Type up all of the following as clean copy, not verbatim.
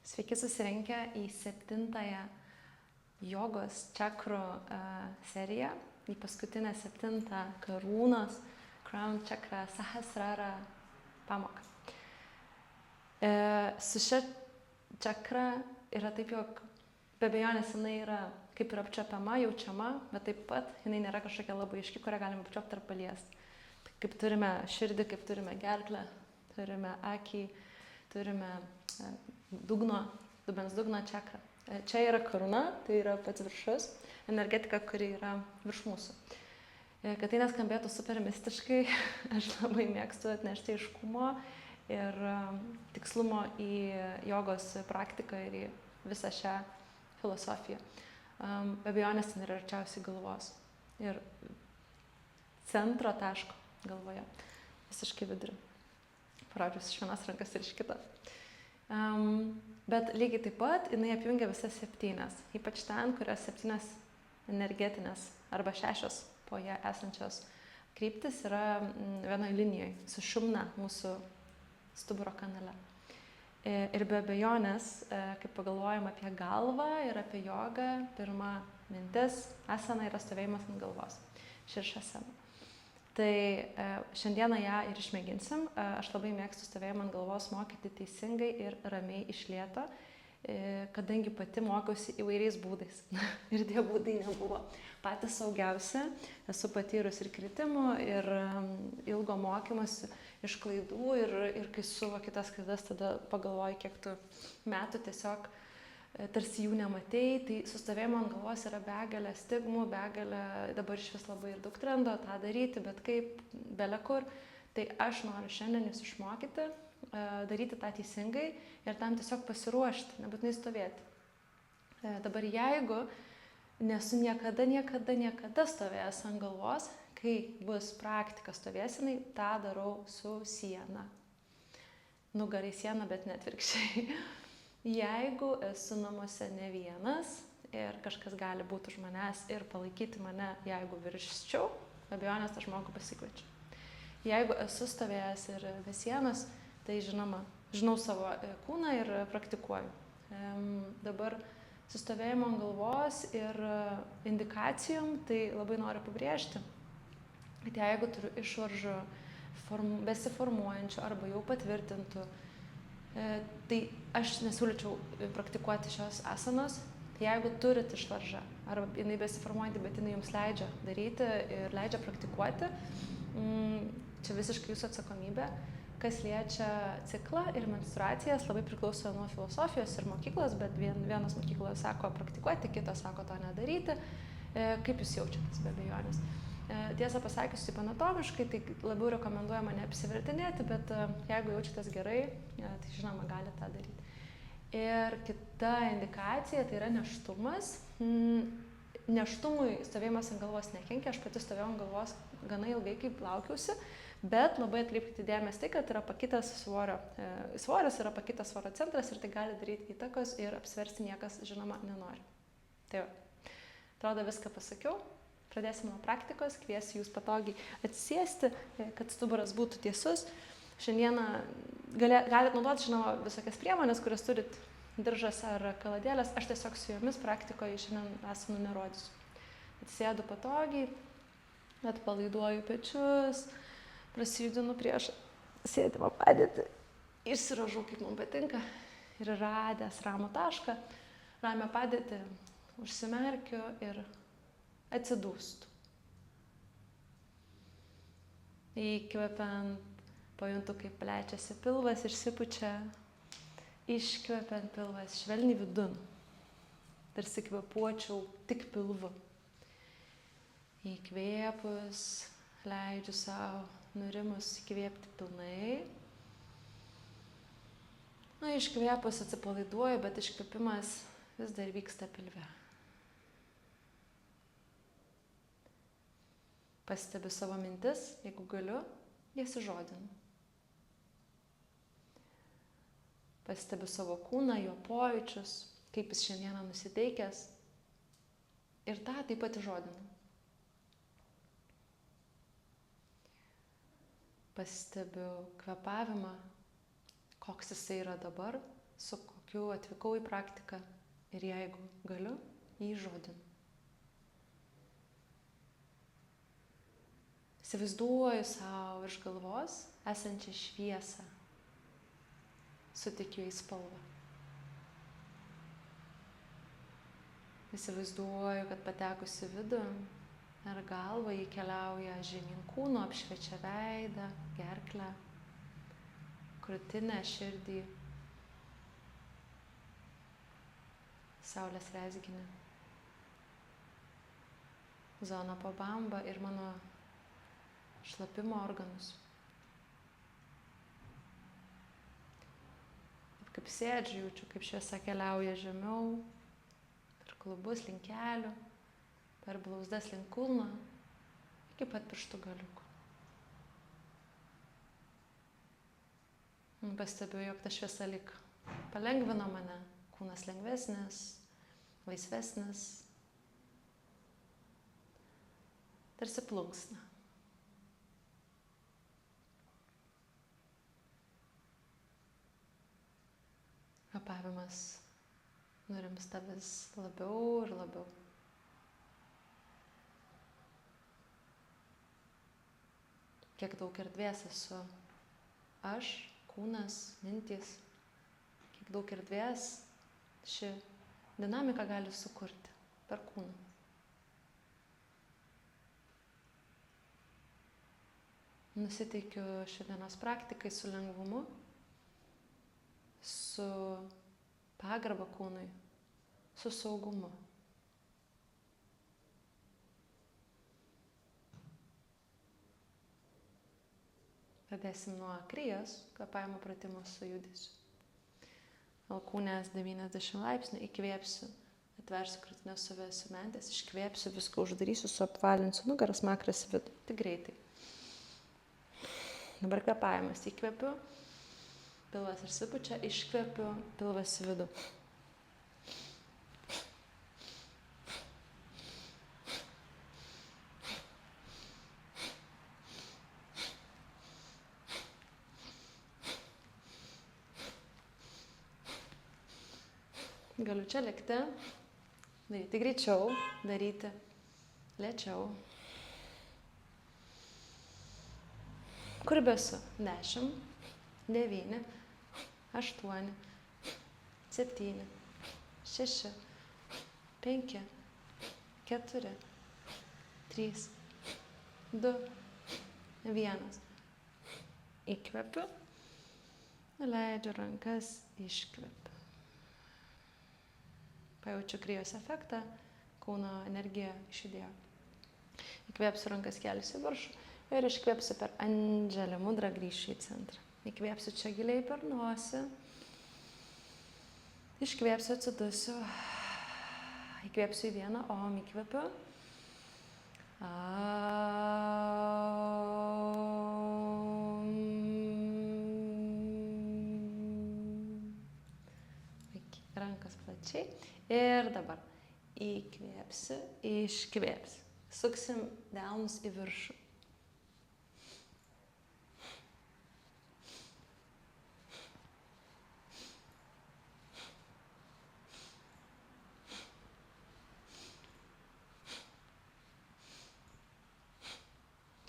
Sveiki susirinkę į 7-ąją jogos čakrų seriją, į paskutinę 7 karūnos Crown Chakra Sahasrara pamoką. Su šia čakra yra taip, jog be abejonės jinai yra kaip ir apčiuopiama, jaučiama, bet taip pat jinai nėra kažkokia labai aiški, kurią galime apčiuopti ar paliesti. Kaip turime širdį, kaip turime gerklę, turime akį, turime dubens dugno čakrą. Čia yra karūna, tai yra pats viršus, energetika, kuri yra virš mūsų. Kad tai neskambėtų super mistiškai, aš labai mėgstu atnešti aiškumo ir tikslumo į jogos praktiką ir į visą šią filosofiją. Be abejonės ten yra arčiausiai galvos ir centro taško galvoje, visiškai vidurį. Parodžius iš vienos rankas ir iš kitos. Bet lygiai taip pat jinai apjungia visas 7, ypač ten, kurios 7 energetinės arba 6 po ją esančios kryptis yra vienoje linijoje, sušumna mūsų stuburo kanale. Ir be abejonės, kai pagalvojam apie galvą ir apie jogą, pirma mintis, asana yra stovėjimas ant galvos, širšasana. Tai šiandieną ją ir išmėginsim. Aš labai mėgstu stovėjimą ant galvos mokyti teisingai ir ramiai iš lėto, kadangi pati mokiausi įvairiais būdais. Ir tie būdai nebuvo patys saugiausi. Esu patyrus ir kritimų, ir ilgo mokymosi iš klaidų, ir kai suvoki tas klaidas, tada pagalvoji, kiek tu metų tiesiog tarsi jų nematei. Tai su stovėjimu ant galvos yra begalė stigmų, begalė, dabar iš vis labai ir daug trendo tą daryti, bet kaip, bele kur. Tai aš noriu šiandien jūs išmokyti, daryti tą teisingai ir tam tiesiog pasiruošti, nebūtinai stovėti. Dabar jeigu nesu niekada stovėjęs ant galvos, kai bus praktika stovėsinai, tą darau su siena. Nugarai siena, bet ne atvirkščiai. Jeigu esu namuose ne vienas ir kažkas gali būti už manęs ir palaikyti mane, jeigu virščiau, be abejonės tą žmogų pasikviečiu. Jeigu esu stovėjęs ir be sienos, tai žinoma, žinau savo kūną ir praktikuoju. Dabar su stovėjimu ant galvos ir indikacijom, tai labai noriu pabrėžti, kad jeigu turiu išvaržų besiformuojančių arba jau patvirtintų, tai aš nesiūlyčiau praktikuoti šios asanos. Jeigu turit išvaržą, arba jinai besiformuojanti, bet jinai jums leidžia daryti ir leidžia praktikuoti, čia visiškai jūsų atsakomybė. Kas liečia ciklą ir menstruacijas, labai priklauso nuo filosofijos ir mokyklos, bet vienos mokyklos sako praktikuoti, kitos sako to nedaryti. Kaip jūs jaučiatės, be abejonės. Tiesą pasakius, taip anatomiškai, tai labiau rekomenduojama neapsivertinėti, bet jeigu jaučiatės gerai, tai žinoma, gali tą daryti. Ir kita indikacija, tai yra nėštumas. Nėštumui stovėjimas ant galvos nekenkia, aš pati stovėjau ant galvos gana ilgai, kaip laukiausi, bet labai atkreipkite dėmesį tai, kad yra pakitęs svoris, yra pakitęs svorio centras ir tai gali daryti įtakos ir apsversti niekas, žinoma, nenori. Tai atrodo viską pasakiau. Pradėsime nuo praktikos, kviesiu jūs patogiai atsisėsti, kad stuburas būtų tiesus. Šiandieną galite naudoti, žinoma, visokias priemonės, kurias turit diržas ar kaladėlės. Aš tiesiog su jomis praktikoje šiandien esamų nerodysiu. Atsisėdu patogiai, atpalaiduoju pečius, prasijudinu prieš sėdimą padėtį, išsiražau, kaip man patinka, ir radęs ramų tašką, ramią padėtį, užsimerkiu ir atsidūstu. Įkvepiant, pajuntu, kaip plečiasi pilvas, išsipučia, iškvepiant pilvas švelniai vidun, tarsi kvėpuočiau tik pilvu. Įkvėpus, leidžiu savo nurimus įkvėpti pilnai. Iškvėpus atsipalaiduoju, bet iškvėpimas vis dar vyksta pilve. Pastebiu savo mintis, jeigu galiu, jas įžodinu. Pastebiu savo kūną, jo pojūčius, kaip jis šiandieną nusiteikęs. Ir tą taip pat įžodinu. Pastebiu kvėpavimą, koks jisai yra dabar, su kokiu atvykau į praktiką ir jeigu galiu, jį žodinu. Įsivaizduoju savo virš galvos esančią šviesą, suteikiu į spalvą. Įsivaizduoju, kad patekusi vidų ar galvą jį keliauja žemyn kūno, apšviečia veidą, gerklę, krūtinę, širdį, saulės rezginį, zoną po bambą ir mano šlapimo organus. Taip kaip sėdžiu, jaučiu, kaip šviesa keliauja žemiau, per klubus link kelių, per blauzdas link kulno, iki pat pirštų galiukų. Pastebiu, jog ta šviesa lyg palengvino mane, kūnas lengvesnis, laisvesnis, tarsi plunksna. Kvėpavimas nurimsta vis labiau ir labiau. Kiek daug erdvės esu aš, kūnas, mintys, kiek daug erdvės ši dinamika gali sukurti per kūną. Nusiteikiu šiandienos praktikai su lengvumu, su pagarba kūnui, su saugumu. Pradėsim nuo krijos, kvėpavimo pratimo su judesiu. Alkūnės 90 laipsnių, įkvėpsiu, atversiu krūtinę, suvesiu mentės, iškvėpsiu, viską uždarysiu, suapvalinsiu nugarą, smakras vidų. Tik greitai. Dabar kvėpavimas. Įkvėpiu, pilvas išsipučia, iškvėpiu, pilvas į vidų. Galiu čia likti, daryti greičiau, daryti lėčiau. Kur besu? 10, 9, 8, 7, 6, 5, 4, 3, 2, 1. Įkvepiu, nuleidžiu rankas, iškvepiu. Pajaučiu krijos efektą, kūno energija išjudėjo. Įkvėpsiu, rankas kelsiu į viršų ir iškvėpsiu per Andželį mudrą, grįšiu į centrą. Įkvėpsiu čia giliai per nosį, iškvėpsiu, atsidusiu, įkvėpsiu į vieną, om, įkvėpiu. Rankas plačiai. Ir dabar įkvėpsiu, iškvėpsiu. Suksim delnus į viršų.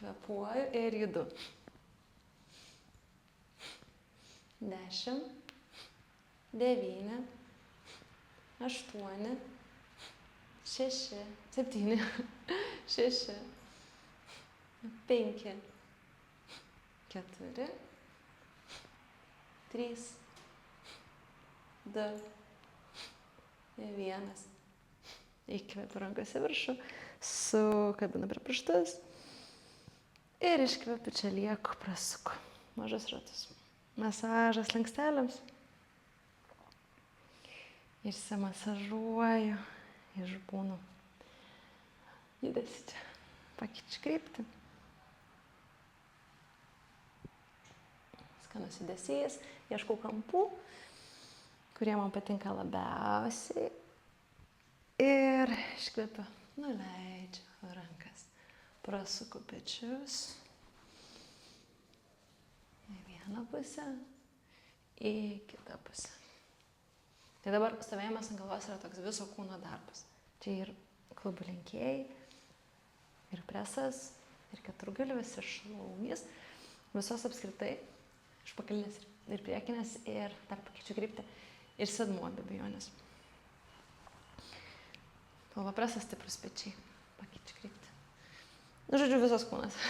Kvėpuoju ir judu. 10, 9, 8, 6, 7, 6, 5, 4, 3, 2, 1. Įkvepiu rankas į viršų, sukabinu prie pirštus ir iškvepiu, čia lieku, prasuku mažas ratus. Masažas lankstelėms. Išsimasažuoju, išbūnu. Judesi čia. Pakeičiu kryptį. Skanus judesys. Ieškau kampų, kurie man patinka labiausiai. Ir iškvepiu, nuleidžiu rankas. Prasuku pečius. Į vieną pusę, į kitą pusę. Tai dabar stovėjimas ant galvos yra toks viso kūno darbas. Čia ir klubų lenkėjai, ir presas, ir keturgalvis, ir šlaunys, visos apskritai, užpakalinės ir priekinės, ir dar pakeičiu kryptį, ir sėdmuo be abejonės. Pilvo presas, stiprus pečiai, pakeičiu kryptį. Nu, žodžiu, visas kūnas.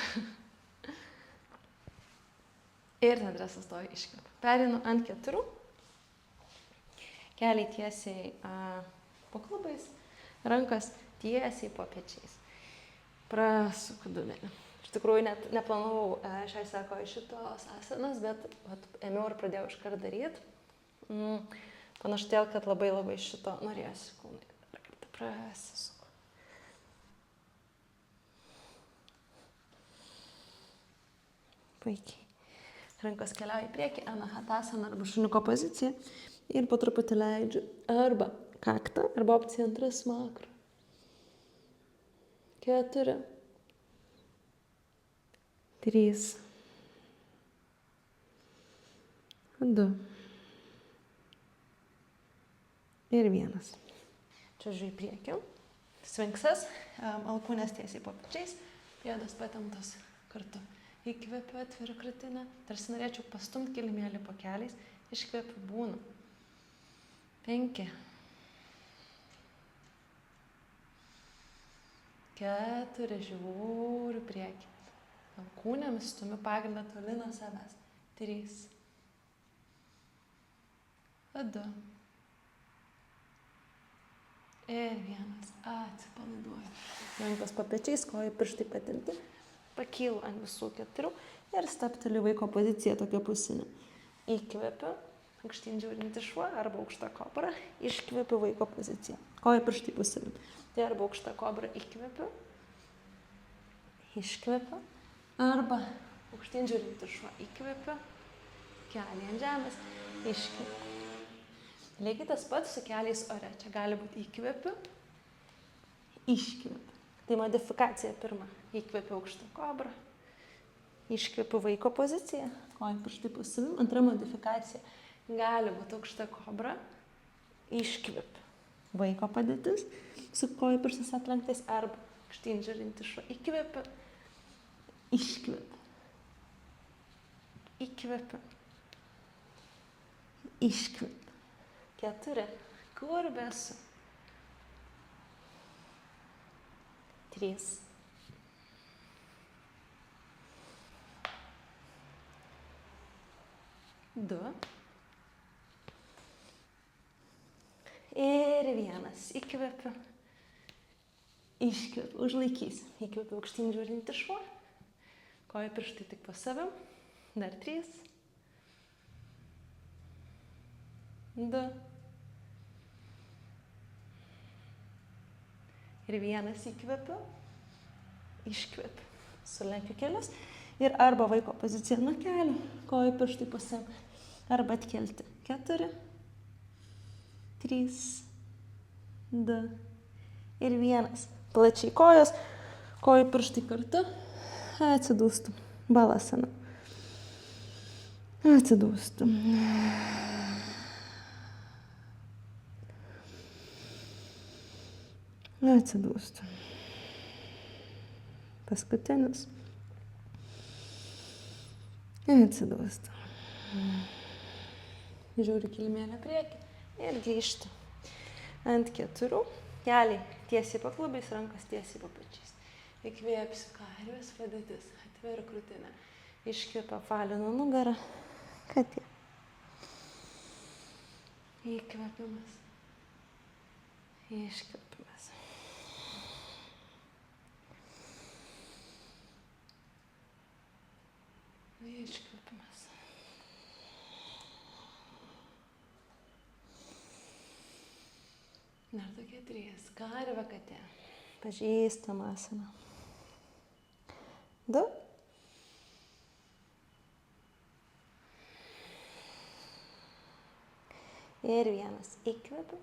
Ir nedresas stovi iškvėp. Perinu ant 4, keliai tiesiai po klubais, rankas tiesiai po pečiais. Prasuku dubenį. Iš tikrųjų, net neplanavau šiai sako šitos asanos, bet ėmiau ir pradėjau iškart daryti. Panašu dėl, kad labai šito norėsiu kūnai. Dar kartą prasisuku. Puikiai. Rankos keliauja į priekį, anahatasana arba šuniuko pozicija. Ir po truputį leidžiu arba kaktą, arba opcija 2 smakrą. 4, 3, 2 ir 1. Čiuožiu į priekį. Sfinksas, alkūnės tiesiai po pečiais, pėdos patemptos kartu. Įkvepiu, atveriu krūtinę, tarsi norėčiau pastumti kilimėlį po keliais, iškvepiu, būnu. 5, 4, žiūriu priekį. Alkūnėmis stumiu pagrindą toli nuo savęs. 3, 2 ir 1. Atsipalaiduoju. Rankos po pečiais, kojų pirštai patempti. Pakylu ant visų 4 ir stabteliu vaiko poziciją tokia pusinė. Įkvepiu, aukštyn žiūrinti šuo arba aukšta kobra. Iškvepiu vaiko poziciją. Kojų pirštai pusinė. Tai arba aukšta kobra įkvepiu, iškvepiu, arba aukštyn žiūrinti šuo įkvepiu, keliai ant žemės, iškvepiu. Lygiai tas pats su keliais ore. Čia gali būti įkvepiu, iškvepiu. Tai modifikacija pirma. Įkvepiu aukštą kobrą, iškvepiu vaiko poziciją, kojų pirštai po savim. Antra modifikacija gali būti aukšta kobra, iškvepiu. Vaiko padėtis su kojų pirštais atlenktais arba aukštyn žiūrinti šuo. Įkvepiu, iškvepiu. Įkvepiu, iškvepiu. 4, kur besu. 3, 2 ir 1. Įkvepiu, iškvepiu, užlaikys. Įkvepiu aukštyn žiūrinti šuo. Kojų pirštai tik po savim. Dar 3, 2 ir 1. Įkvepiu, iškvepiu. Sulenkiu kelius ir arba vaiko pozicija nuo kelių, kojų pirštai po savim, arba atkelti. 4, 3, 2 ir 1. Plačiai kojos, kojų pirštai kartu, atsidūstų. Balasana. Atsidūstų. Atsidūstų. Paskutinis. Atsidūstų. Žiūriu kilimėlę priekį ir grįžtu. Ant 4. Keliai tiesiai po klubais, rankos tiesiai po pečiais. Įkvėpsiu karvės padėtis. Atveriu krūtinę. Iškvepiu, apvalinu nugarą. Katė. Įkvėpimas. Iškvėpimas. Iškvėpimas. Dar tokie 3. Karvė katė. Pažįstama asana. 2. Ir 1. Įkvepiu.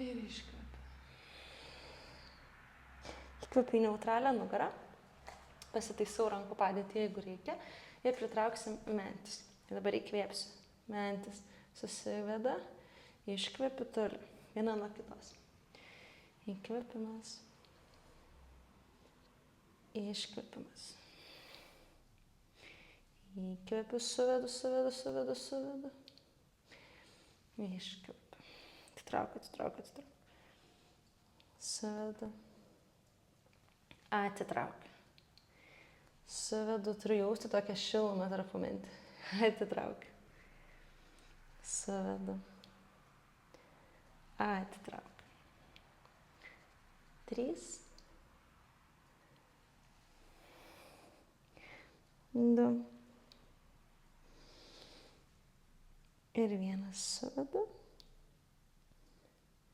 Ir iškvepiu. Įkvepiu į neutralią nugarą. Pasitaisau rankų padėtį, jeigu reikia. Ir pritrauksim mentis. Ir dabar įkvėpsiu. Mentis. susiveda, iškvepi toli, viena nuo kitos. Įkvepimas, iškvepimas. Įkvepiu, suvedu. Iškvepiu. Atitraukiu. Suvedu. Atitraukiu. Suvedu, turiu jausti tokią šilumą tarp mintį. Atitraukiu. Suvedu. Atitraukiu. 3. 2. Ir 1. Suvedu.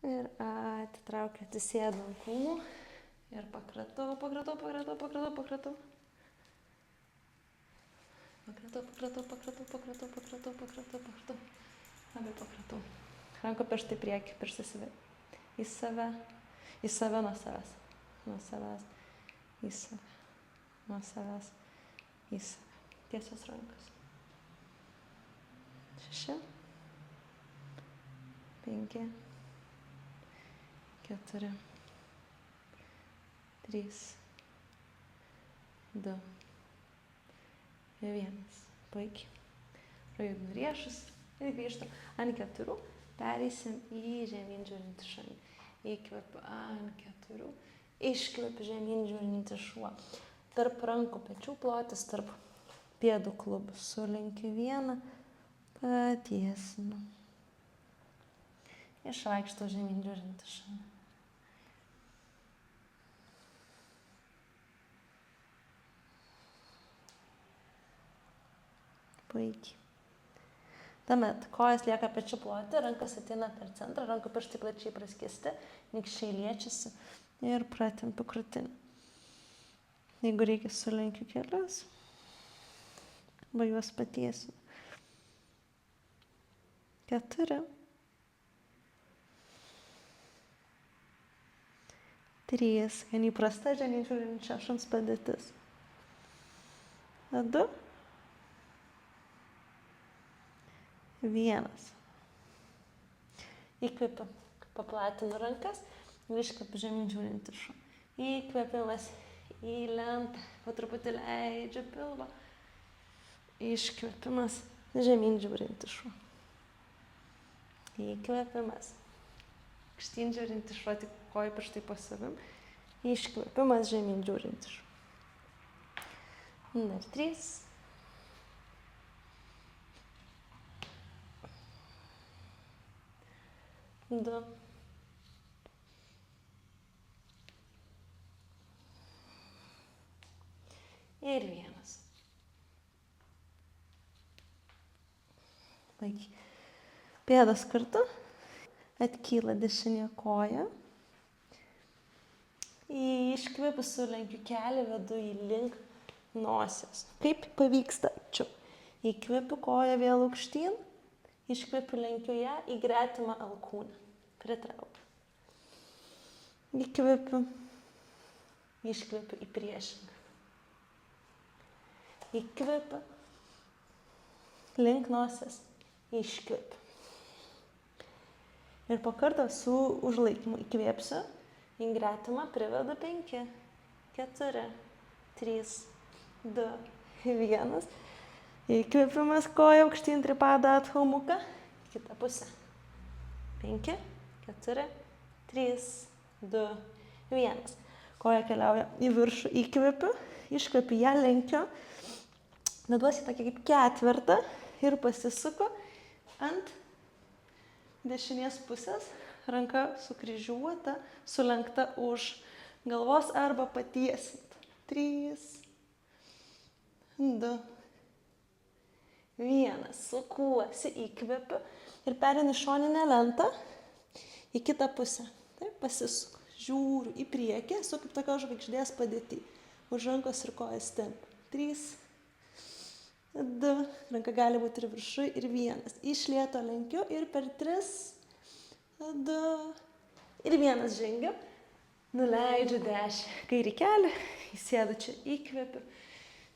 Ir atitraukiu, atsisėdu ant kūnų. Ir pakratau. Pakratau. Labai pakratau. Rankų pirštai priekį, pirštai savi. Į save nuo savęs. Nuo savęs. Į save. Nuo savęs. Į save. Tiesios rankas. 6. 5. 4. 3. 2. 1. Puikiai. Prajudu riešus ir grįžtam. Ant 4 pereisim į žemyn žiūrintį šunį. Įkvepiu ant 4. Iškvepiu žemyn žiūrintį šuo. Tarp rankų pečių plotis, tarp pėdų klubų. Sulenkiu 1, patiesinu. Išvaikštau žemyn žiūrintį šunį. Puikiai. Tuomet kojas lieka pečių ploti, rankas ateina per centrą, rankų pirštai plačiai praskiesti, nykščiai liečiasi ir pratempiu krūtinę. Jeigu reikia, sulenkiu kelius, arba juos patiesinu. 4. 3. Gan įprasta žemyn žiūrinčio šuns padėtis. 2. 1. Įkvepiu, paplatinu rankas ir iškvepiu žemyn žiūrintį šuo. Įkvepimas į lentą, po truputį leidžiu pilvą. Iškvepimas žemyn žiūrintį šuo. Įkvepimas. Aukštyn žiūrintį šuo, tik kojų pirštai po savim. Iškvepimas žemyn žiūrintį šuo. Dar 3. 2. Ir 1. Puikiai. Pėdos kartu. Atkyla dešinė koja. Iškvepiu, sulenkiu kelią, vedu į link nosies. Kaip pavyksta? Čia. Įkvepiu koją vėl aukštyn. Iškvepiu, lenkiu ją į gretimą alkūnę. Pritraukiu. Įkvepiu. Iškvepiu į priešingą. Įkvepiu. Link nosies. Iškvepiu. Ir po kartą su užlaikymu įkvėpsiu. Į gretimą privedu 5, 4, 3, 2, 1. Įkvėpimas koja aukštyn, tripada Adho Mukha. Kita pusė. 5, 4, 3, 2, 1. Koja keliauja į viršų, įkvepiu, iškvepiu ją, lenkiu. Deduosi tokį kaip ketvertą ir pasisuku ant dešinės pusės. Ranka sukryžiuota, sulenkta už galvos arba patiesint. 3, 2, 1. Sukuosi, įkvepiu ir pereinu šoninę lentą į kitą pusę. Taip, pasisuku, žiūriu į priekį, esu kaip tokios žvaigždės padėty. Už rankos ir kojas tempiu. 3, 2, ranka gali būti ir viršui, ir 1. Iš lėto lenkiu ir per 3, 2 ir 1 žengiu. Nuleidžiu dešinę kairį kelią, įsėdu čia, įkvepiu.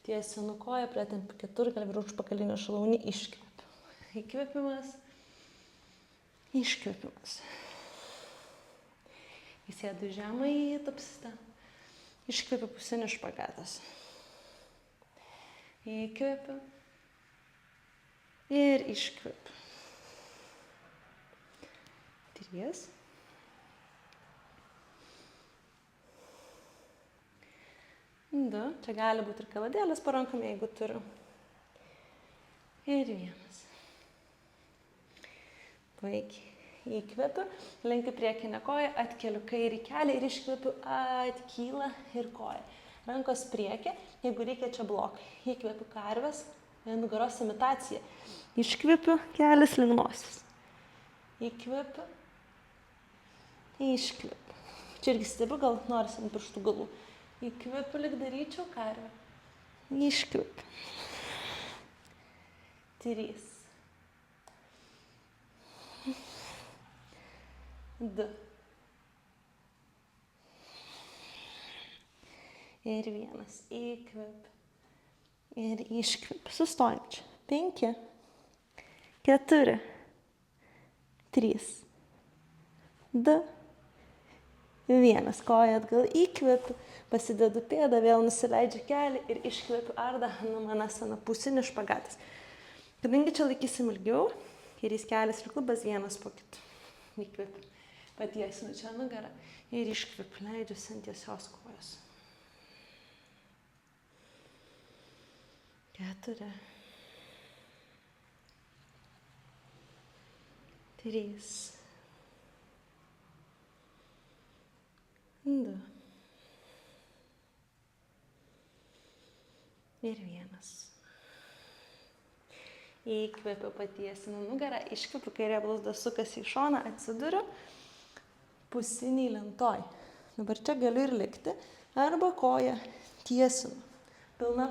Tiesiu nuo koją, pretempiu keturgalvį ir užpakalinio šlaunį iškvepiu. Įkvepimas, Iškvėpimas. Įsėdu žemą į tapsistą. Iškvėpiu pusinis špagatas. Įkvėpiu. Ir iškvėpiu. 3. 2. Čia gali būti ir kaladėlės po rankom, jeigu turiu. Ir 1. Puikiai. Įkvepiu, lenkiu priekinę koją, atkeliu kairį kelią ir iškvepiu, atkyla ir koja. Rankos priekį, jeigu reikia čia blokai. Įkvepiu karvės, nugaros imitacija. Iškvepiu, kelias link nosies. Įkvepiu, iškvepiu. Čia irgi stebiu, gal norisi ant pirštų galų. Įkvepiu, lyg daryčiau karvę. Iškvepiu. 3. 2. Ir 1. Įkvėp. Ir iškvėp. Sustojam čia. 5. 4. 3. 2. 1. Koja atgal įkvėpiu. Pasidedu pėdą, vėl nusileidžiu kelią ir iškvėpiu Ardha Hanumanasana, pusinis špagatas. Kadangi čia laikysim ilgiau, kairys kelias ir klubas vienas po kitų. Įkvėpiu. Patiesinu čia nugarą ir iškvėpiu, leidžiuosi ant tiesios kojos. 4. 3. 2. Ir 1. Įkvėpiu, patiesinu nugarą, iškvėpiu, kairė blauzda sukasi į šoną, atsiduriu pusiniai lentoj. Dabar čia galiu ir likti, arba koją tiesinu. Pilna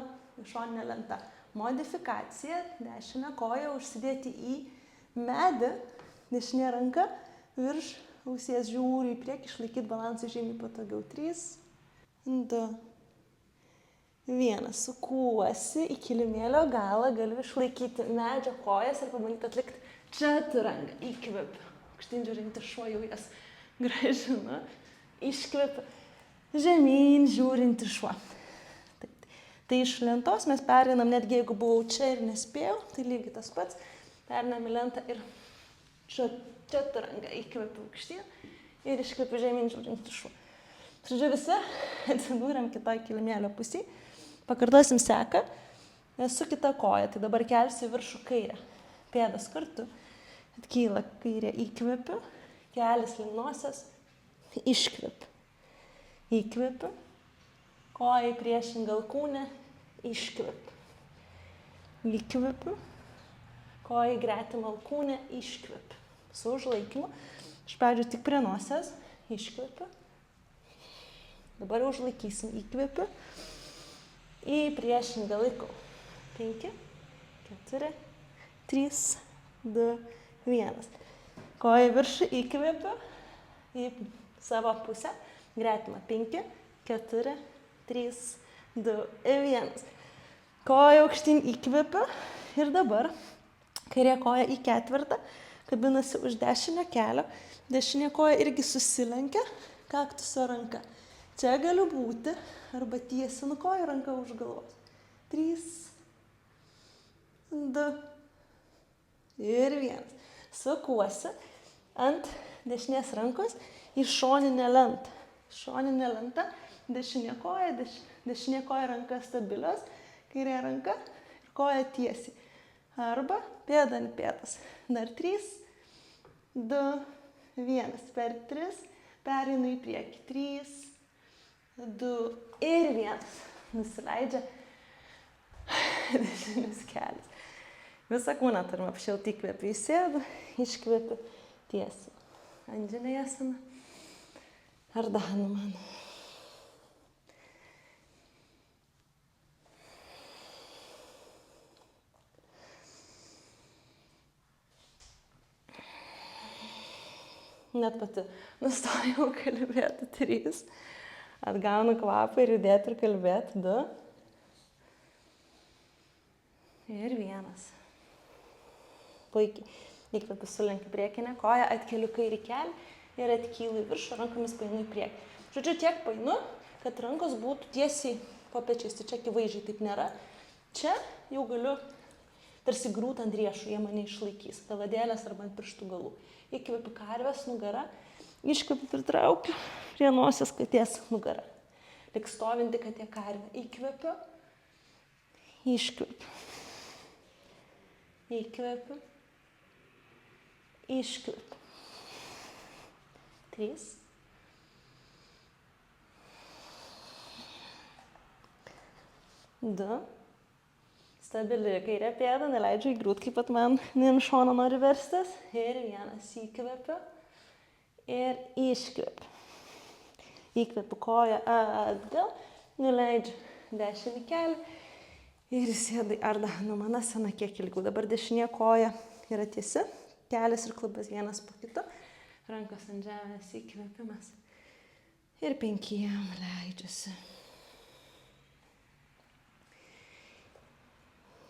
šoninė lenta. Modifikacija, dešinę koją užsidėti į medį, dešinė ranka, virš ausies žiūri į priekį, išlaikyti balansą žymiai patogiau. 3, 2, 1. Sukuosi į kilimėlio galą, galiu išlaikyti medžio kojas ir pabandyti atlikti čaturangą. Įkvepiu. Aukštyn žiūrinti šuo jau jas gražinu. Iškvepiu. Žemyn žiūrinti šuo. Tai iš lentos mes pereinam, netgi jeigu buvau čia ir nespėjau, tai lygiai tas pats. Pereinam į lentą ir čaturangą. Įkvepiu aukštyn ir iškvepiu žemyn žiūrinti šuo. Žodžiu, visi atsidūrėm kitoj kilimėlio pusėj. Pakartosim seką. Esu kita koja, tai dabar kelsiu į viršų kairę. Pėdas kartu. Atkyla kairė, įkvepiu. Kelias link nosies. Iškvepiu. Įkvepiu. Koja į priešingą alkūnę. Iškvepiu. Įkvepiu. Koja į gretimą alkūnę. Iškvepiu. Su užlaikymu. Iš pradžių tik prie nosies. Iškvepiu. Dabar užlaikysim. Įkvepiu. Į priešingą laikau. 5, 4, 3, 2, 1. Koja į viršų, įkvepiu į savo pusę. Gretimą. 5, 4, 3, 2, 1. Koja aukštyn įkvepiu. Ir dabar kairė koja į ketvirtą. Kabinasi už dešinio kelio. Dešinė koja irgi susilenkia. Kaktuso ranka. Čia galiu būti, arba tiesinu koją, ranka už galvos. 3, 2 ir 1. Sukuosi ant dešinės rankos į šoninę lentą. Šoninė lenta, dešinė koja ranka stabilios, kairė ranka ir koja tiesiai. Arba pėda ant pėdas. Dar 3, 2, 1. Per 3 pereinu į priekį. 3, 2 ir 1. Nusileidžia dešinis kelias. Visą kūną turime apšilti, įkvepiu, įsėdu, iškvepiu tiesiai. Anjaneyasana. Ardha Hanumana. Net pati nustojau kalbėti. 3. Atgaunu kvapą ir judėti ir kalbėti. 2. Ir 1. Puikiai. Įkvepiu, sulenkiu priekinę koją, atkeliu kairį kelį ir atkylu į viršų, rankomis painu į priekį. Žodžiu, tiek painu, kad rankos būtų tiesiai po pečiais, tai čia akivaizdžiai taip nėra. Čia jau galiu tarsi grūt ant riešų, jie mane išlaikys, peladėlės arba ant pirštų galų. Įkvepiu karvės nugara, iškvepiu pritraukiu prie nosies katės nugara. Lik stovinti katė karvė. Įkvepiu, iškvepiu. Įkvepiu, iškvepiu. 3. Du. Stabili kairė pėda, neleidžiu įgrūt, kaip pat man ant šono nori verstis. Ir 1. Įkvepiu ir iškvepiu. Įkvepiu koją atgal, nuleidžiu dešinį kelį ir sėdai arda mano sena kiek ilgiau. Dabar dešinė koja yra tiesi, kelias ir klubas vienas po kito. Rankos ant žemės, įkvėpimas. Ir 5 leidžiuosi.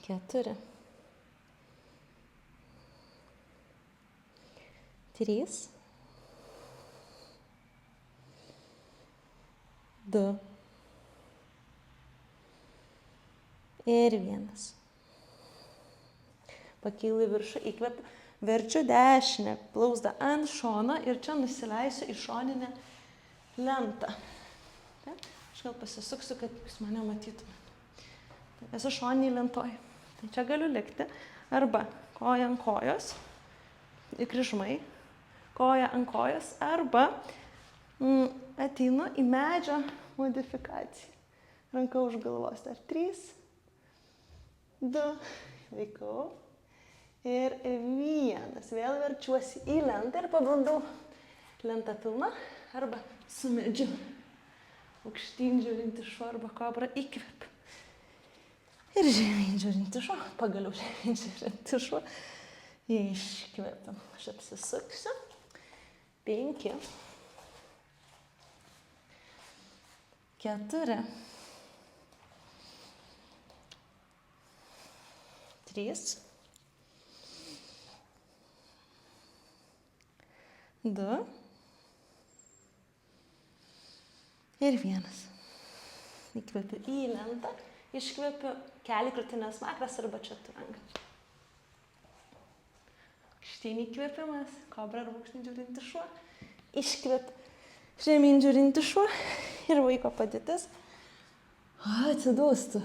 4. 3. 2. Ir 1. Pakylu į viršų, įkvepiu, verčiu dešinę plauzdą ant šono ir čia nusileisiu į šoninę lentą. Taip? Aš gal pasisuksiu, kad jūs mane matytumėte. Taip, esu šoniniai lentoj. Tai čia galiu likti arba koja ant kojos, įkryžmai, koja ant kojos, arba ateinu į medžio modifikaciją. Ranka už galvos. Dar 3, 2, laikau. Ir 1. Vėl verčiuosi į lentą ir pabandau lentą pilna arba su medžiu. Aukštyn žiūrinti šuo arba kobra, įkvepiu. Ir žemyn žiūrinti šuo, pagaliau žemyn žiūrinti šuo. Iškvepiu. Aš apsisuksiu. 5. 4. 3. 2. Ir 1. Įkvepiu į lentą, iškvepiu kelį krūtinės smakras arba čaturanga. Aukštyn įkvepimas, kobra arba aukštyn žiūrinti šuo. Iškvepiu žemyn žiūrinti šuo ir vaiko padėtis. Atsidūstu.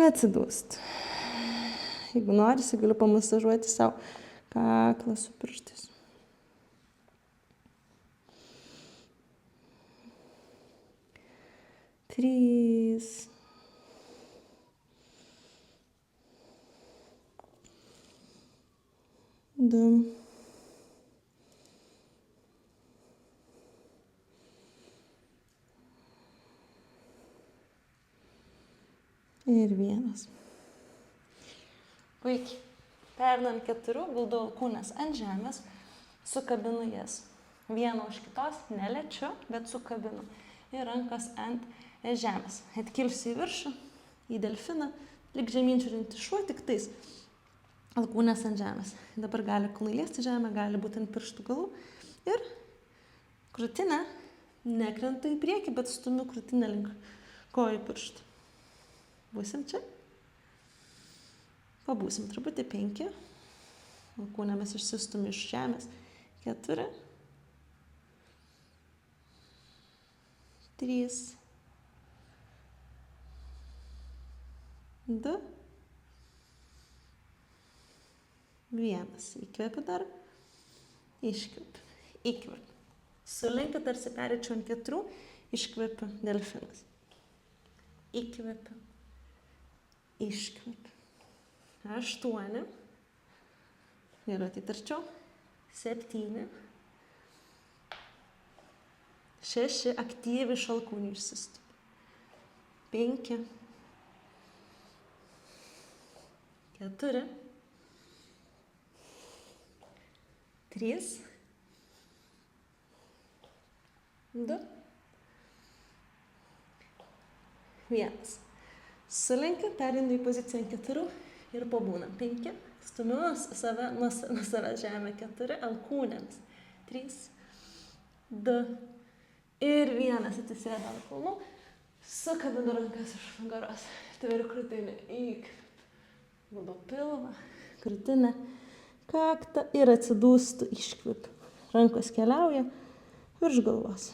Atsidūstu. Jeigu norisi, galiu pamasažuoti savo kaklą su pirštais. Trys. 2. Ir 1. Puikiai. Perinant 4, guldau alkūnes ant žemės, sukabinu jas. Vieną už kitos, neliečiu, bet sukabinu. Ir rankas ant žemės. Atkilsiu į viršų, į delfiną, lyg žemyn žiūrinti šuo, tik tais alkūnes ant žemės. Dabar gali kulnai liesti žemę, gali būti ant pirštų galų. Ir krūtinę nekrentu į priekį, bet stumiu krūtinę link kojų pirštų. Būsim čia. Pabūsim truputį 5. Alkūnėmis išsistumiu iš žemės. 4. 3. 2. 1. Įkvepiu dar. Iškvepiu. Įkvepiu. Sulenkiu, tarsi pereičiau ant 4. Iškvepiu delfinas. Įkvepiu. Iškvepiu. 8. Ir atitarčiau. 7. 6. Aktyviai iš alkūnių išsistumiu. 5. 4. 3. 2. 1. Sulenkiu, pereinu į poziciją ant 4 ir pabūnam. 5. Stumiu save nuo savęs žemę. 4. Alkūnėms. 3. 2. Ir 1. Atsisėdu ant kulnų. Sukabinu rankas iš nugaros. Tveriu krūtinę. Įkvepiu. Guldau pilvą, krūtinę, kaktą ir atsidūstu. Iškvepiu. Rankos keliauja virš galvos.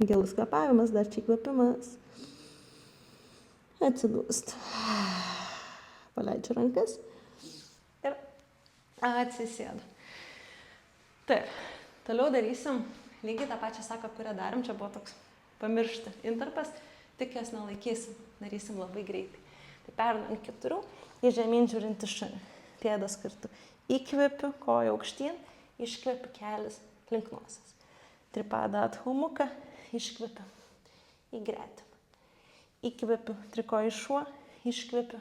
Gilus kvėpavimas, dar čia kvėpimas. Atsidūstu. Paleidžiu rankas ir atsisėdu. Taip, toliau darysim lygiai tą pačią saką, kurią darėm. Čia buvo toks pamiršta intarpas, tik jas nelaikysim. Darysim labai greitai. Tai pernu ant 4, į žemyn žiūrinti šunį. Pėdos kartu. Įkvepiu, koja aukštyn, iškvepiu kelias link nosies. Tripadat humuką, iškvepiu į gretimą. Įkvepiu trikojį šuo, iškvepiu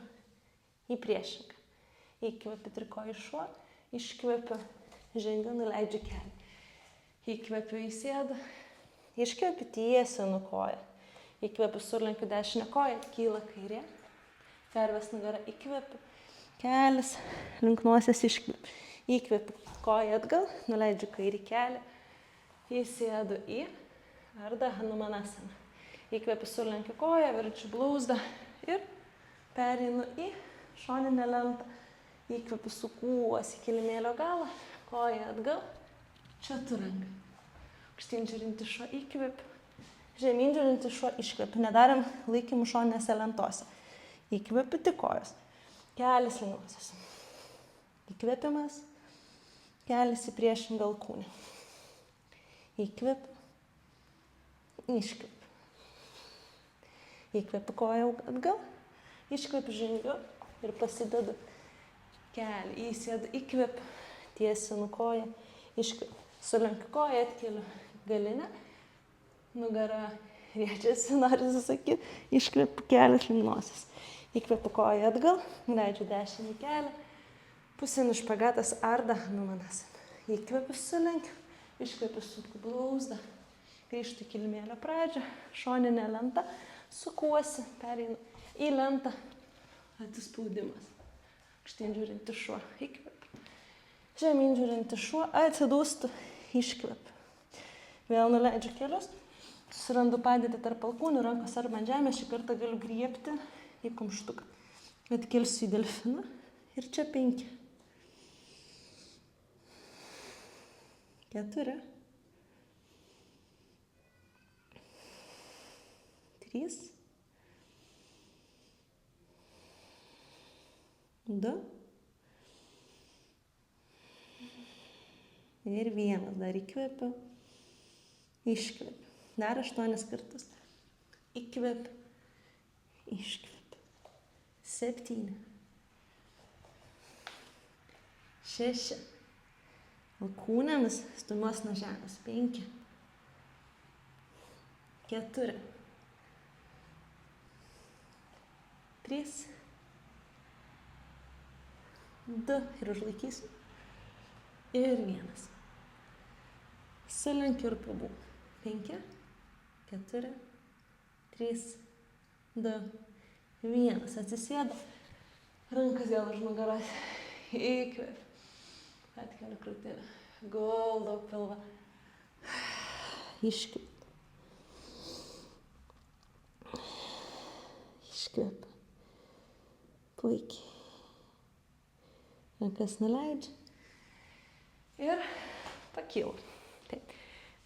į priešingą. Įkvepiu trikojį šuo, iškvepiu, žengiu, nuleidžiu kelią. Įkvepiu įsėdu, iškvepiu tiesinu koją. Įkvepiu surlenkiu dešinę koją, kyla kairė. Perves nugarą, įkvepiu, kelias, link nosies iškvepiu. Įkvepiu koją atgal, nuleidžiu kairį kelią. Įsėdu į Ardha Hanumanasana. Įkvepiu, sulenkiu koją, verčiu blauzdą ir pereinu į šoninę lentą. Įkvepiu, sukuosi kilimėlio galą, koją atgal, čaturangai. Aukštyn žiūrinti šuo, įkvepiu. Žemyn žiūrinti šuo, iškvepiu. Nedarėm laikymų šoninėse lentose. Įkvepiu tik kojos. Kelias link nosies. Įkvepimas, kelias į priešingą alkūnę. Įkvepiu, iškvepiu. Įkvepiu koją atgal, iškvepiu, žengiu ir pasidedu kelią. Įsėdu, įkvepiu, tiesinu koją, iškvepiu. Sulenkiu koją, atkeliu galinę, nugara riečiasi, noriu sakyti, iškvepiu, kelias link nosies. Įkvepiu koją atgal, leidžiu dešinį kelią, pusinis špagatas Ardha Hanumanasana. Įkvepiu, sulenkiu. Iškvepiu, suku blauzdą, grįžtu į kilimėlio pradžią, šoninė lenta, sukuosi, pereinu į lentą, atsispaudimas. Aukštyn žiūrinti šuo, įkvepiu. Žemyn žiūrinti šuo, atsidūstu, iškvepiu. Vėl nuleidžiu kelius, surandu padėtį tarp alkūnių, rankos arba ant žemės, šį kartą galiu griebti į kumštuką. Atkelsiu į delfiną ir čia 5. 4, 3, 2 ir 1. Dar įkvepiu, iškvepiu. Dar 8 kartus. Įkvepiu, iškvepiu. 7, 6. Alkūnėmis stumiuos nuo žemės. 5, 4, 3, 2 ir užlaikysiu. Ir 1. Sulenkiu ir pabūnu. 5, 4, 3, 2, 1. Atsisėdu. Rankas vėl už nugaros. Įkvepiu. Atkeliu krūtinę. Guldau pilvą. Iškvepiu. Iškvepiu. Puikiai. Rankas nuleidžiu. Ir pakylu. Taip.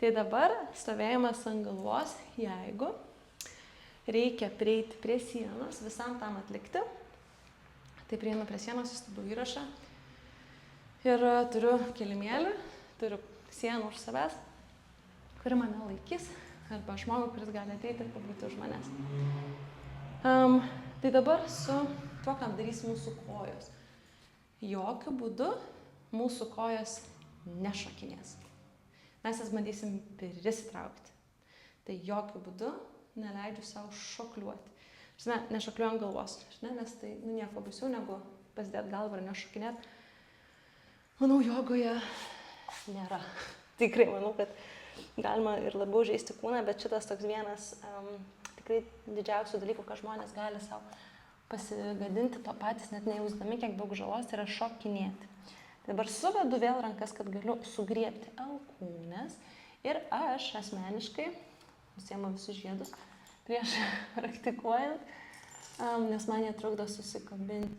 Tai dabar stovėjimas ant galvos, jeigu reikia prieiti prie sienos, visam tam atlikti. Tai prieinu prie sienos, sustabdau įrašą. Ir turiu kilimėlį, turiu sieną už savęs, kuri mane laikys, arba žmogų, kuris gali ateiti ir pabūti už manęs. Tai dabar su tuo, ką darys mūsų kojos. Jokiu būdu mūsų kojos nešokinės. Mes jas bandysim prisitraukti. Tai jokiu būdu neleidžiu savo šokliuoti. Žinai, nešokliuoju ant galvos, nes tai nieko baisiau negu pasidėti galvą ir nešokinėti. Manau, jogoje nėra. Tikrai manau, kad galima ir labiau žaisti kūną, bet šitas toks vienas tikrai didžiausių dalykų, ką žmonės gali savo pasigadinti to patys, net nejausdami, kiek daug žalos, yra šokinėti. Dabar suvedu vėl rankas, kad galiu sugriebti alkūnės ir aš asmeniškai nusiemu visus žiedus prieš praktikuojant, nes man jie trukdo susikabinti.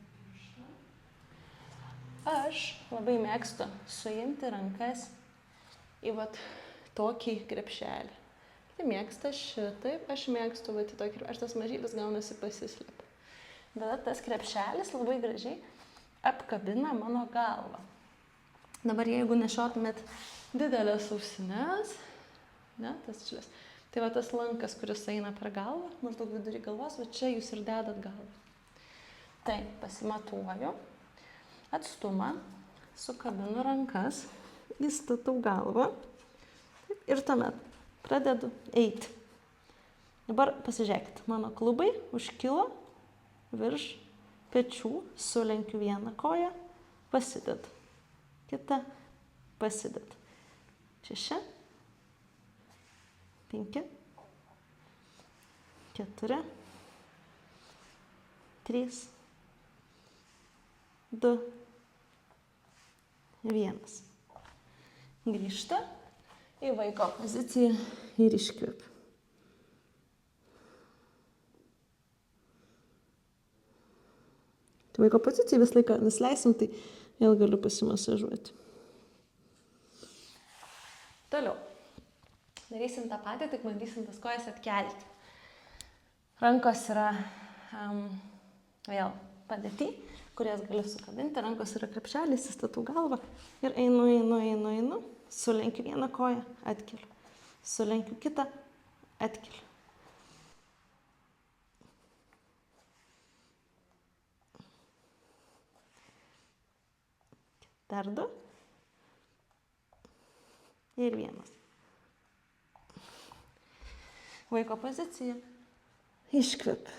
Aš labai mėgstu suimti rankas į tokį krepšelį. Tai mėgsta šitaip, aš mėgstu į tokį, aš tas mažylis gaunasi pasislėpia. Bet tas krepšelis labai gražiai apkabina mano galvą. Dabar jeigu nešiotumėt didelės ausines, ne, tas čiulės, tai tas lankas, kuris eina per galvą, maždaug vidurį galvos, čia jūs ir dedat galvą. Tai pasimatuoju atstumą, sukabinu rankas, įstatau galvą ir tuomet pradedu eiti. Dabar pasižiūrėkit, mano klubai užkilo virš pečių, sulenkiu vieną koją, pasidedu. Kita, pasidedu. 6, 5, 4, 3, 2, 1. Grįžta į vaiko poziciją ir iškvėp. Vaiko poziciją vis laiką nusileisim, tai vėl galiu pasimasažuoti. Toliau. Darysim tą patį, tik bandysim tas kojas atkelti. Rankos yra vėl padėti, kurias galiu sukabinti. Rankos yra krepšelis, įstatau galvą ir einu. Sulenkiu vieną koją, atkeliu. Sulenkiu kitą, atkeliu. Dar 2. Ir 1. Vaiko pozicija. Iškvėp.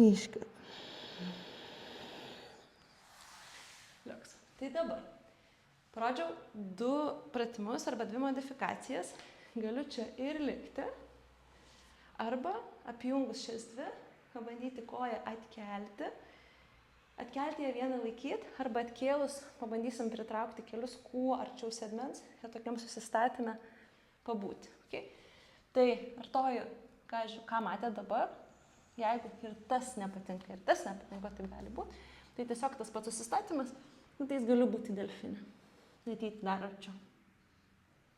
Iškvėp. Liuks. Tai dabar. Parodžiau 2 pratimus arba 2 modifikacijas. Galiu čia ir likti. Arba apjungus šias 2, pabandyti koją atkelti. Atkelti ją vieną laikyti, arba atkėlus pabandysim pritraukti kelius kuo arčiau sėdmens, kad tokiam susistatymę pabūti. Okay? Tai artoju, ką matė dabar, jeigu ir tas nepatinka, tai gali būti, tai tiesiog tas pats susistatymas, tai jis galiu būti delfinė. Matyti dar arčiau.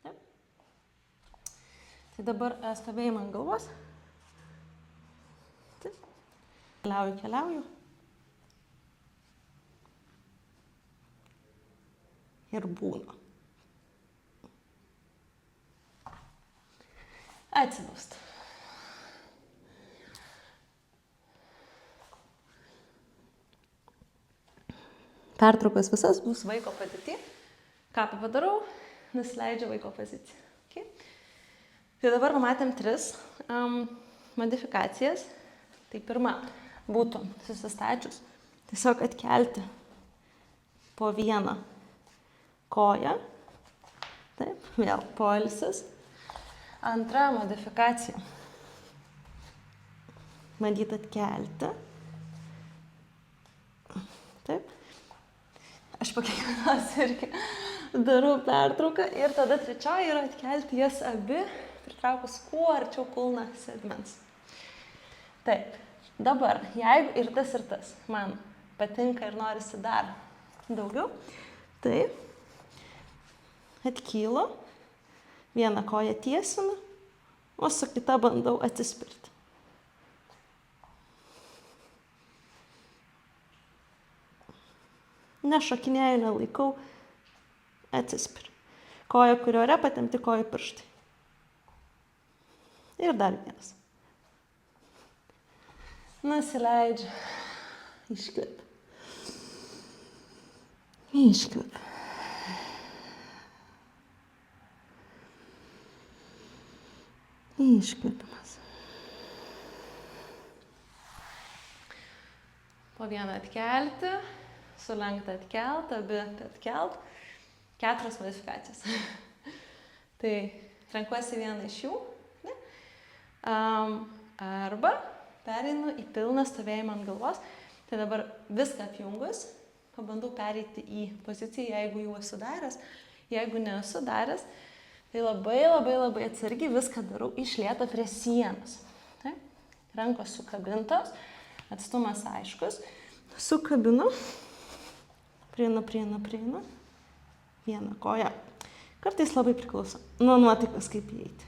Taip? Tai dabar stovėjimą ant galvos. Taip. Keliauju. Ir būnu. Atsibust. Pertraukos visas bus vaiko padėti. Ką padarau? Nusileidžiu vaiko poziciją. Okay. Tai dabar pamatėm 3 modifikacijas. Tai pirma būtų susistačius tiesiog atkelti po vieną koją. Taip, vėl poilsis. Antra modifikacija. Bandyti atkelti. Taip. Aš po kiekvienos irgi darau pertrauką ir tada trečioji yra atkelti jas abi, pritraukus kuo arčiau kulną sėdmens. Taip, dabar, jeigu ir tas man patinka ir norisi dar daugiau, tai atkylu, vieną koją tiesinu, o su kita bandau atsispirti. Nešokinėju, nelaikau, atsispiriu. Koja, kurio ore patempti kojų pirštai. Ir dar vienas. Nusileidžiu. Iškvėp. Iškvėp. Iškvėpimas. Po vieną atkelti, sulenktą atkelti, abi atkelt. 4 modifikacijos. Tai Renkuosi vieną iš jų, ne? Arba pereinu į pilną stovėjimą ant galvos. Tai dabar viską apjungus, pabandau pereiti į poziciją, jeigu jau esu daręs. Jeigu nesu daręs, tai labai atsargiai viską darau iš lėto prie sienos. Tai? Rankos sukabintos, atstumas aiškus. Sukabinu, prieinu. Vieną koją. Kartais labai priklauso nuo nuotaikos, kaip įeiti.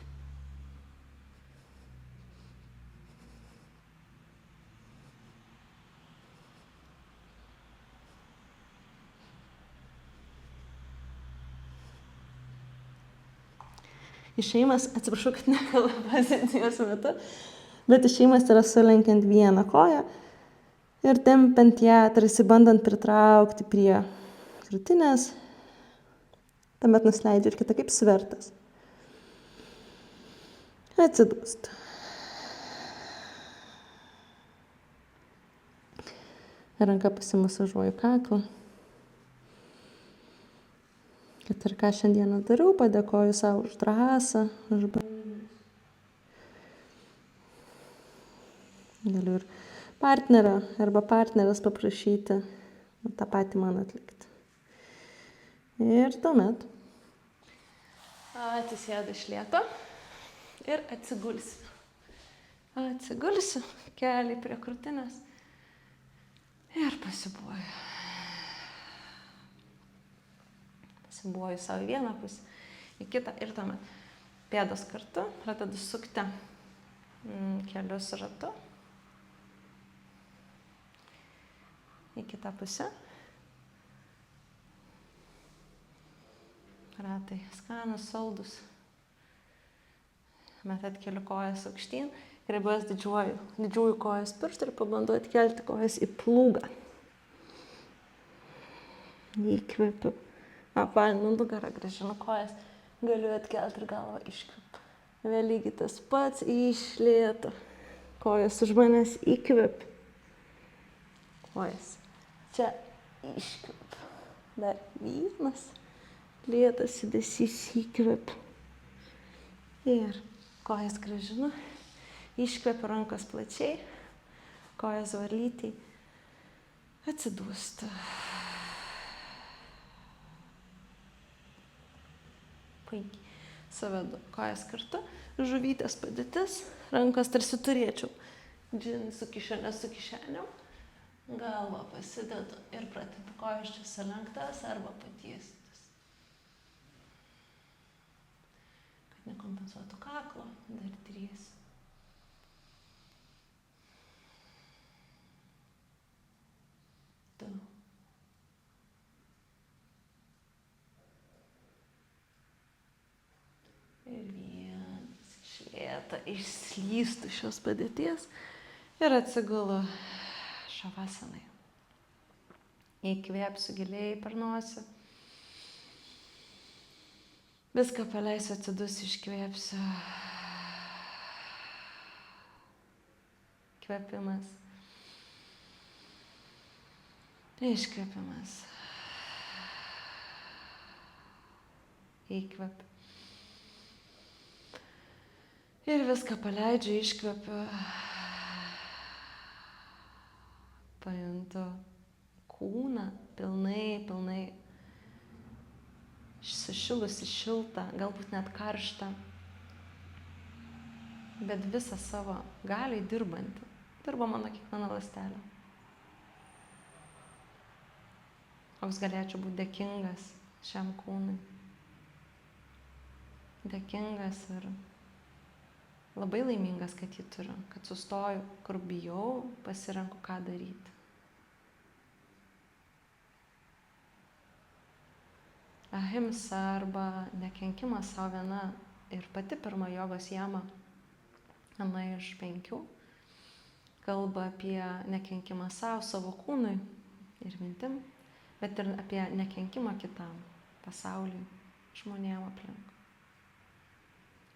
Išėjimas, atsiprašau, kad nekalbu pozicijos metu, bet išėjimas yra sulenkiant vieną koją ir tempiant ją, tarsi bandant pritraukti prie krūtinės. Tuomet nusileidžiu ir kita kaip svertas. Atsidūst. Ranka pasimasažuoju kaklą. Kad ir ką šiandieną dariau, padėkoju savo už drąsą, už bandymus. Galiu ir partnerio arba partnerės paprašyti tą patį man atlikti. Ir tuomet atsisėdu iš lėto ir atsigulsiu. Atsigulsiu, keliai prie krūtinės ir pasibuoju. Pasibuoju savo vieną pusę, į kitą ir tuomet pėdos kartu, pradedu sukti kelius ratu į kitą pusę. Ratai skanus, saldus. Met atkeliu kojas aukštyn, griebiuos didžiųjų kojas pirštų ir pabandau atkelti kojas į plūgą. Įkvepiu. Apvalinu nugarą, grąžinu kojas. Galiu atkelti ir galvą iškvepiu. Vėl lygiai tas pats, iš lėto. Kojas už manęs įkvepiu. Kojas. Čia iškvepiu. Dar vienas. Lėtas judesys, įkvepiu. Ir kojas grąžinu. Iškvepiu rankos plačiai. Kojas varlytei. Atsidūstu. Puikiai. Suvedu kojas kartu. Žuvytės padėtis. Rankos tarsi turėčiau. Džinsų kišenės su kišeniam. Galvą pasidedu ir pradedu kojas čia sulenktas arba patiestas. Kad nekompensuotų kaklo, dar 3. Ir vienas iš lėto išslystų šios padėties ir atsigulu šavasanai. Įkvėpsiu giliai per nosį. Viską paleisiu, atsidusiu, iškvėpsiu. Kvėpimas. Iškvėpimas. Įkvėpiu. Ir viską paleidžiu, iškvepiu. Pajuntu kūną pilnai sušilusi, šiltą, galbūt net karštą, bet visą savo galiai dirbantį. Dirba mano kiekviena ląstelė. Koks galėčiau būti dėkingas šiam kūnui. Dėkingas ir labai laimingas, kad jį turiu, kad sustoju, kur bijau, pasirenku, ką daryti. Ahimsa arba nekenkimas savo viena ir pati pirma jogos jama, viena iš 5, kalba apie nekenkimą savo kūnui ir mintim, bet ir apie nekenkimą kitam, pasauliui, žmonėm aplink.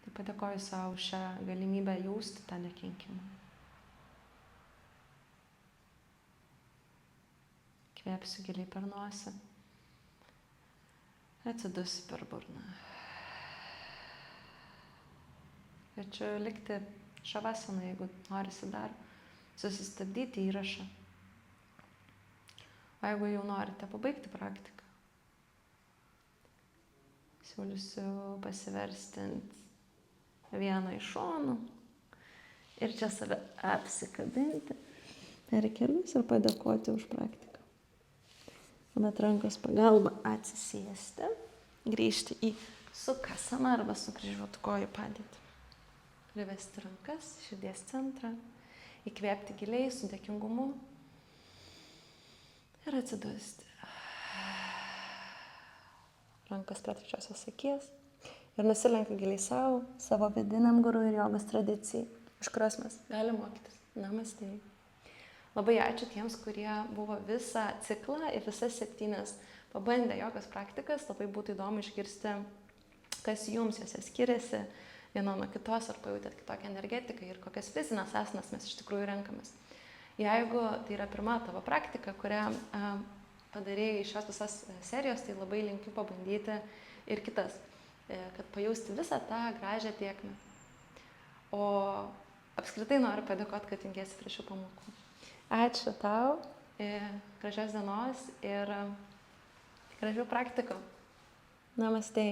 Tai padėkoju savo šią galimybę jausti tą nekenkimą. Kvėpsiu giliai per nosį. Atsidusiu per burną. Kviečiu likti šavasana, jeigu norisi dar susistabdyti įrašą. O jeigu jau norite pabaigti praktiką, siūlysiu pasiversti ant vieno iš šonų ir čia save apsikabinti per kelius ir padėkoti už praktiką. Tuomet rankos pagalba atsisėsti, grįžti į sukasaną arba sukryžiuotų kojų padėtį. Privesti rankas, širdies centrą, įkvėpti giliai su dėkingumu ir atsidusti. Rankas prie trečiosios akies ir nusilenkiu giliai savo vidiniam guru ir jogos tradicijai, iš kurios mes galime mokytis. Namaste. Labai ačiū tiems, kurie buvo visą ciklą ir visas 7 pabandę jogos praktikas. Labai būtų įdomu išgirsti, kas jums jose skiriasi viena nuo kitos, ar pajutėt kitokią energetiką ir kokias fizinės asanas mes iš tikrųjų renkamės. Jeigu tai yra pirma tavo praktika, kurią padarėjai iš šios visos serijos, tai labai linkiu pabandyti ir kitas, kad pajausti visą tą gražią tėkmę. O apskritai noriu padėkoti, kad jungiesi prie šių pamokų. Ačiū tau, gražios dienos ir gražių praktikų. Namaste.